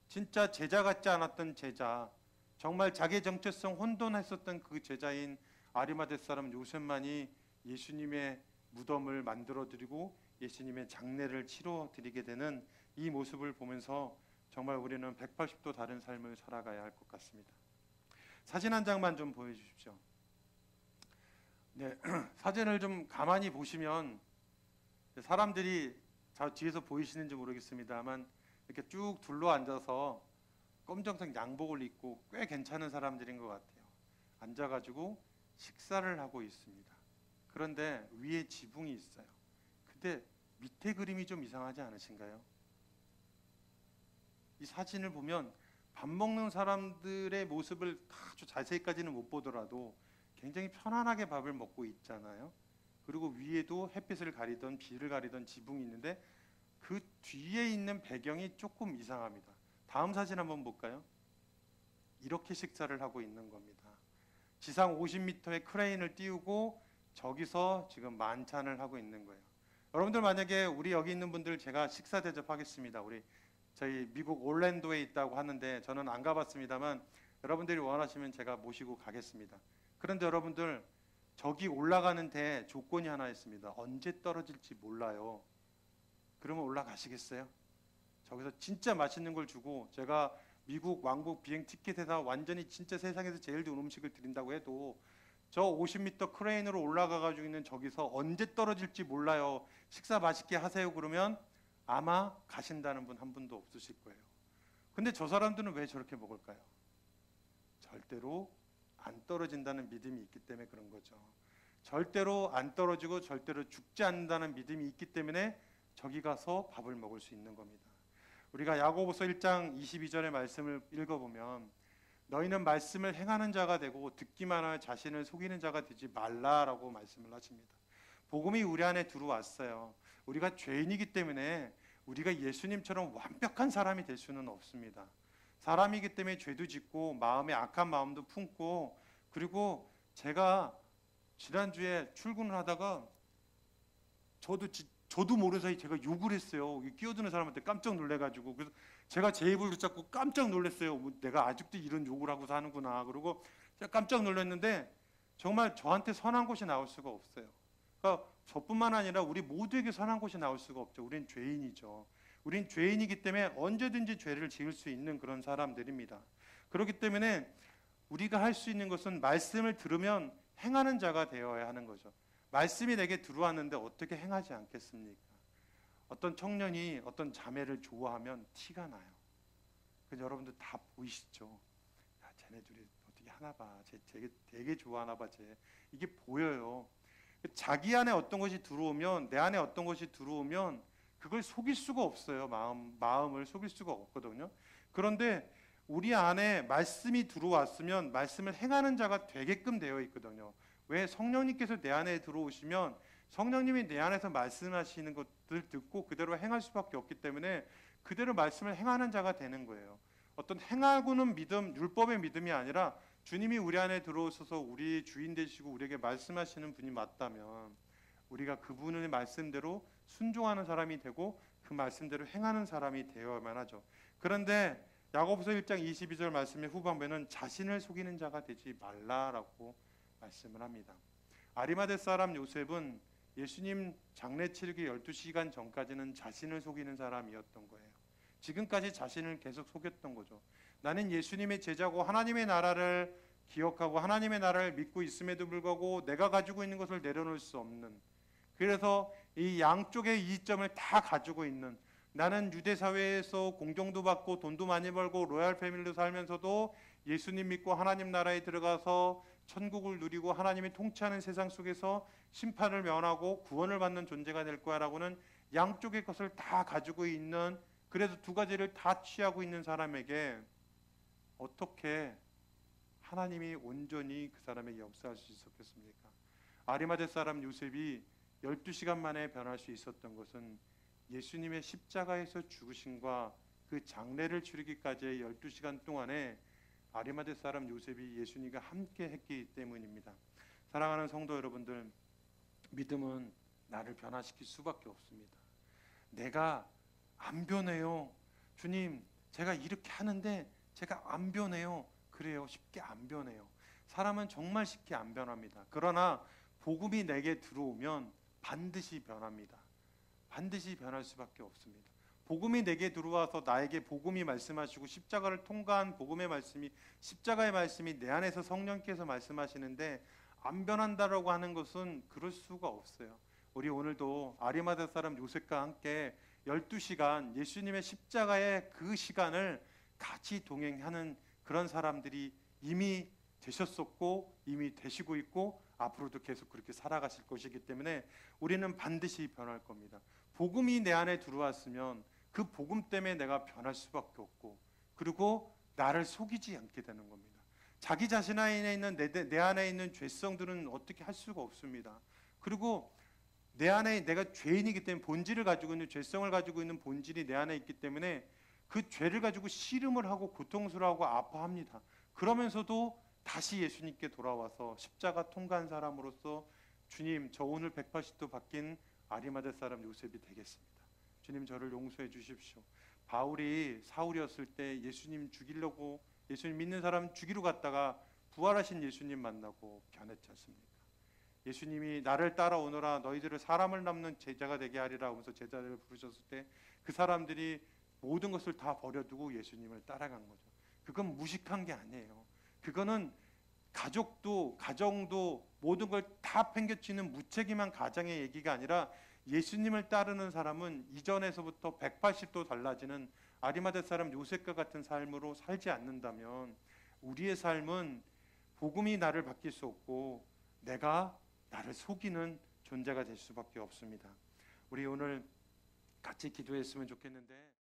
진짜 제자 같지 않았던 제자, 정말 자기 정체성 혼돈했었던 그 제자인 아리마대 사람 요셉만이 예수님의 무덤을 만들어드리고 예수님의 장례를 치러드리게 되는 이 모습을 보면서 정말 우리는 180도 다른 삶을 살아가야 할 것 같습니다. 사진 한 장만 좀 보여주십시오. 네, 사진을 좀 가만히 보시면 사람들이 뒤에서 보이시는지 모르겠습니다만 이렇게 쭉 둘러 앉아서 검정색 양복을 입고 꽤 괜찮은 사람들인 것 같아요. 앉아가지고 식사를 하고 있습니다. 그런데 위에 지붕이 있어요. 근데 밑에 그림이 좀 이상하지 않으신가요? 이 사진을 보면 밥 먹는 사람들의 모습을 아주 자세히까지는 못 보더라도 굉장히 편안하게 밥을 먹고 있잖아요. 그리고 위에도 햇빛을 가리던 비를 가리던 지붕이 있는데 그 뒤에 있는 배경이 조금 이상합니다. 다음 사진 한번 볼까요? 이렇게 식사를 하고 있는 겁니다. 지상 50m의 크레인을 띄우고 저기서 지금 만찬을 하고 있는 거예요. 여러분들 만약에 우리 여기 있는 분들 제가 식사 대접하겠습니다. 저희 미국 올랜도에 있다고 하는데 저는 안 가봤습니다만 여러분들이 원하시면 제가 모시고 가겠습니다. 그런데 여러분들 저기 올라가는 데 조건이 하나 있습니다. 언제 떨어질지 몰라요. 그러면 올라가시겠어요? 저기서 진짜 맛있는 걸 주고 제가 미국 왕복 비행 티켓에다 완전히 진짜 세상에서 제일 좋은 음식을 드린다고 해도 저 50m 크레인으로 올라가가지고 있는 저기서 언제 떨어질지 몰라요. 식사 맛있게 하세요. 그러면 아마 가신다는 분 한 분도 없으실 거예요. 근데 저 사람들은 왜 저렇게 먹을까요? 절대로 안 떨어진다는 믿음이 있기 때문에 그런 거죠. 절대로 안 떨어지고 절대로 죽지 않는다는 믿음이 있기 때문에 저기 가서 밥을 먹을 수 있는 겁니다. 우리가 야고보서 1장 22절의 말씀을 읽어보면 너희는 말씀을 행하는 자가 되고 듣기만 하여 자신을 속이는 자가 되지 말라라고 말씀을 하십니다. 복음이 우리 안에 들어왔어요. 우리가 죄인이기 때문에 우리가 예수님처럼 완벽한 사람이 될 수는 없습니다. 사람이기 때문에 죄도 짓고 마음에 악한 마음도 품고, 그리고 제가 지난주에 출근을 하다가 저도 모르는 사이 제가 욕을 했어요. 끼어드는 사람한테 깜짝 놀래가지고. 그래서 제가 제 입을 붙잡고 깜짝 놀랐어요. 내가 아직도 이런 욕을 하고 사는구나. 그리고 제가 깜짝 놀랐는데 정말 저한테 선한 것이 나올 수가 없어요. 그러니까 저뿐만 아니라 우리 모두에게 선한 것이 나올 수가 없죠. 우린 죄인이죠. 우린 죄인이기 때문에 언제든지 죄를 지을 수 있는 그런 사람들입니다. 그렇기 때문에 우리가 할 수 있는 것은 말씀을 들으면 행하는 자가 되어야 하는 거죠. 말씀이 내게 들어왔는데 어떻게 행하지 않겠습니까? 어떤 청년이 어떤 자매를 좋아하면 티가 나요. 그래서 여러분들 다 보이시죠? 야, 쟤네 둘이 어떻게 하나 봐. 쟤 되게 좋아하나 봐. 이게 보여요. 자기 안에 어떤 것이 들어오면, 내 안에 어떤 것이 들어오면 그걸 속일 수가 없어요. 마음을 속일 수가 없거든요. 그런데 우리 안에 말씀이 들어왔으면 말씀을 행하는 자가 되게끔 되어 있거든요. 왜? 성령님께서 내 안에 들어오시면 성령님이 내 안에서 말씀하시는 것들 듣고 그대로 행할 수밖에 없기 때문에 그대로 말씀을 행하는 자가 되는 거예요. 어떤 행하고는 믿음, 율법의 믿음이 아니라 주님이 우리 안에 들어오셔서 우리 주인 되시고 우리에게 말씀하시는 분이 맞다면 우리가 그분의 말씀대로 순종하는 사람이 되고 그 말씀대로 행하는 사람이 되어야만 하죠. 그런데 야고보서 1장 22절 말씀의 후반부에는 자신을 속이는 자가 되지 말라라고 말씀을 합니다. 아리마대 사람 요셉은 예수님 장례 치르기 12시간 전까지는 자신을 속이는 사람이었던 거예요. 지금까지 자신을 계속 속였던 거죠. 나는 예수님의 제자고 하나님의 나라를 기억하고 하나님의 나라를 믿고 있음에도 불구하고 내가 가지고 있는 것을 내려놓을 수 없는, 그래서 이 양쪽의 이점을 다 가지고 있는, 나는 유대 사회에서 공경도 받고 돈도 많이 벌고 로얄 패밀리로 살면서도 예수님 믿고 하나님 나라에 들어가서 천국을 누리고 하나님이 통치하는 세상 속에서 심판을 면하고 구원을 받는 존재가 될 거야라고는 양쪽의 것을 다 가지고 있는, 그래서 두 가지를 다 취하고 있는 사람에게 어떻게 하나님이 온전히 그 사람에게 역사할 수 있었겠습니까? 아리마대 사람 요셉이 12시간 만에 변할 수 있었던 것은 예수님의 십자가에서 죽으심과 그 장례를 치르기까지의 12시간 동안에 아리마대 사람 요셉이 예수님과 함께 했기 때문입니다. 사랑하는 성도 여러분들, 믿음은 나를 변화시킬 수밖에 없습니다. 내가 안 변해요. 주님, 제가 이렇게 하는데 제가 안 변해요. 그래요. 쉽게 안 변해요. 사람은 정말 쉽게 안 변합니다. 그러나 복음이 내게 들어오면 반드시 변합니다. 반드시 변할 수밖에 없습니다. 복음이 내게 들어와서 나에게 복음이 말씀하시고 십자가를 통과한 복음의 말씀이, 십자가의 말씀이 내 안에서 성령께서 말씀하시는데 안 변한다라고 하는 것은 그럴 수가 없어요. 우리 오늘도 아리마대 사람 요셉과 함께 12시간 예수님의 십자가의 그 시간을 같이 동행하는 그런 사람들이 이미 되셨었고 이미 되시고 있고 앞으로도 계속 그렇게 살아가실 것이기 때문에 우리는 반드시 변할 겁니다. 복음이 내 안에 들어왔으면 그 복음 때문에 내가 변할 수밖에 없고, 그리고 나를 속이지 않게 되는 겁니다. 자기 자신 안에 있는 내 안에 있는 죄성들은 어떻게 할 수가 없습니다. 그리고 내 안에 내가 죄인이기 때문에 본질을 가지고 있는, 죄성을 가지고 있는 본질이 내 안에 있기 때문에 그 죄를 가지고 씨름을 하고 고통스러워하고 아파합니다. 그러면서도 다시 예수님께 돌아와서 십자가 통과한 사람으로서 주님, 저 오늘 180도 바뀐 아리마대 사람 요셉이 되겠습니다. 주님, 저를 용서해 주십시오. 바울이 사울이었을 때 예수님 죽이려고, 예수님 믿는 사람 죽이러 갔다가 부활하신 예수님 만나고 변했지 않습니까? 예수님이 나를 따라오너라 너희들을 사람을 남는 제자가 되게 하리라 하면서 제자들을 부르셨을 때 그 사람들이 모든 것을 다 버려두고 예수님을 따라간 거죠. 그건 무식한 게 아니에요. 그거는 가족도 가정도 모든 걸 다 팽개치는 무책임한 가정의 얘기가 아니라 예수님을 따르는 사람은 이전에서부터 180도 달라지는 아리마대 사람 요셉과 같은 삶으로 살지 않는다면 우리의 삶은 복음이 나를 바뀔 수 없고 내가 나를 속이는 존재가 될 수밖에 없습니다. 우리 오늘 같이 기도했으면 좋겠는데